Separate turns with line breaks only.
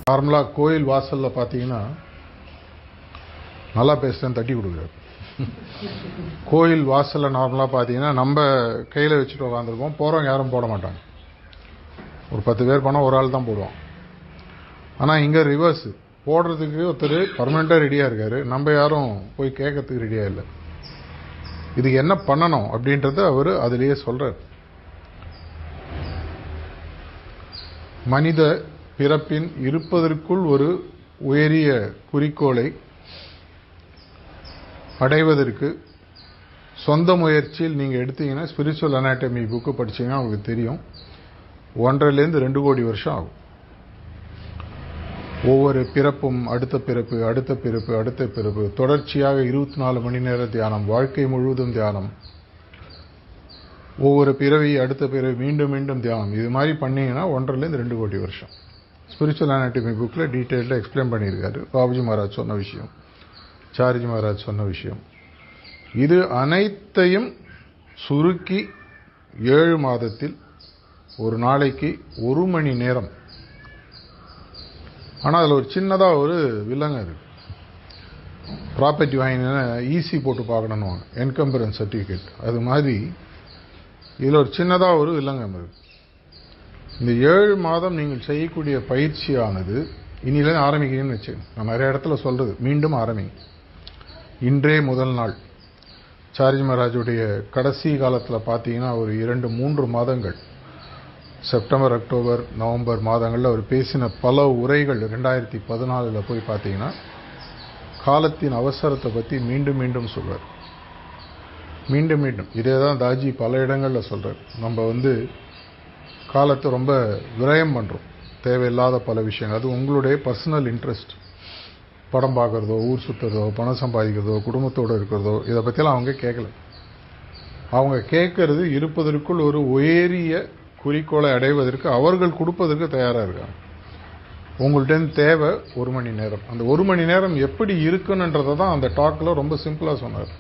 நார்மலாக கோயில் வாசலில் பார்த்தீங்கன்னா நல்லா பேசுகிறேன்னு தட்டி கொடுக்குறாரு. கோயில் வாசலில் நார்மலாக பார்த்தீங்கன்னா நம்ம கையில் வச்சுட்டு உட்காந்துருப்போம், போகிறவங்க யாரும் போட மாட்டாங்க. ஒரு 10 பேர் போனால் ஒரு ஆள் தான் போடுவோம். ஆனால் இங்கே ரிவர்ஸ், போடுறதுக்கு ஒருத்தர் பர்மனெண்ட்டாக ரெடியாக இருக்கார், நம்ம யாரும் போய் கேட்கறதுக்கு ரெடியாக இல்லை. இதுக்கு என்ன பண்ணணும் அப்படின்றத அவர் அதிலேயே சொல்கிறார். மனித பிறப்பின் இருப்பதற்குள் ஒரு உயரிய குறிக்கோளை அடைவதற்கு சொந்த முயற்சியில் நீங்கள் எடுத்தீங்கன்னா, ஸ்பிரிச்சுவல் அனாட்டமி புக்கு படிச்சீங்கன்னா உங்களுக்கு தெரியும், 1.5 to 2 கோடி வருஷம் ஆகும். ஒவ்வொரு பிறப்பும் அடுத்த பிறப்பு, அடுத்த பிறப்பு, அடுத்த பிறப்பு, தொடர்ச்சியாக 24 மணி நேர தியானம், வாழ்க்கை முழுவதும் தியானம், ஒவ்வொரு பிறவி அடுத்த பிறவி மீண்டும் மீண்டும் தியானம், இது மாதிரி பண்ணீங்கன்னா 1.5 to 2 கோடி வருஷம். ஸ்பிரிச்சுவல் அனாட்டமி புக்கில் டீட்டெயிலாக எக்ஸ்பிளைன் பண்ணியிருக்காரு. பாபுஜி மகாராஜ் சொன்ன விஷயம், சாரிஜி மகாராஜ் சொன்ன விஷயம், இது அனைத்தையும் சுருக்கி 7 மாதத்தில் ஒரு நாளைக்கு 1 மணி நேரம். ஆனால் அதில் ஒரு சின்னதாக ஒரு வில்லங்க இருக்கு. ப்ராப்பர்ட்டி வாங்கினா ஈஸி போட்டு பார்க்கணுன்னு, என்கம்பரன்ஸ் சர்டிஃபிகேட், அது மாதிரி இதில் ஒரு சின்னதாக ஒரு வில்லங்கம் இருக்கு. இந்த 7 மாதம் நீங்கள் செய்யக்கூடிய பயிற்சியானது இனியிலேருந்து ஆரம்பிக்கிறீங்கன்னு வச்சுக்கோங்க. நான் நிறைய இடத்துல சொல்றது, மீண்டும் ஆரம்பிங்க. இன்றே முதல் நாள். சாரிஜி மகாராஜுடைய கடைசி காலத்தில் பார்த்தீங்கன்னா ஒரு 2-3 மாதங்கள், செப்டம்பர், அக்டோபர், நவம்பர் மாதங்களில் அவர் பேசின பல உரைகள் 2014 போய் பார்த்தீங்கன்னா காலத்தின் அவசரத்தை பற்றி மீண்டும் மீண்டும் சொல்வார். மீண்டும் மீண்டும் இதே தான் தாஜி பல இடங்களில் சொல்கிறார். நம்ம காலத்தை ரொம்ப விரயம் பண்ணுறோம், தேவையில்லாத பல விஷயங்கள். அது உங்களுடைய பர்சனல் இன்ட்ரெஸ்ட், படம் பார்க்குறதோ, ஊர் சுற்றுறதோ, பணம் சம்பாதிக்கிறதோ, குடும்பத்தோடு இருக்கிறதோ, இதை பற்றியெல்லாம் அவங்க கேட்கல. அவங்க கேட்கறது இருப்பதற்குள் ஒரு உயரிய குறிக்கோளை அடைவதற்கு அவர்கள் கொடுப்பதற்கு தயாராக இருக்காங்க. உங்கள்கிட்ட தேவை 1 மணி நேரம். அந்த 1 மணி நேரம் எப்படி இருக்குன்றதை தான் அந்த டாக்கில் ரொம்ப சிம்பிளாக சொன்னார்.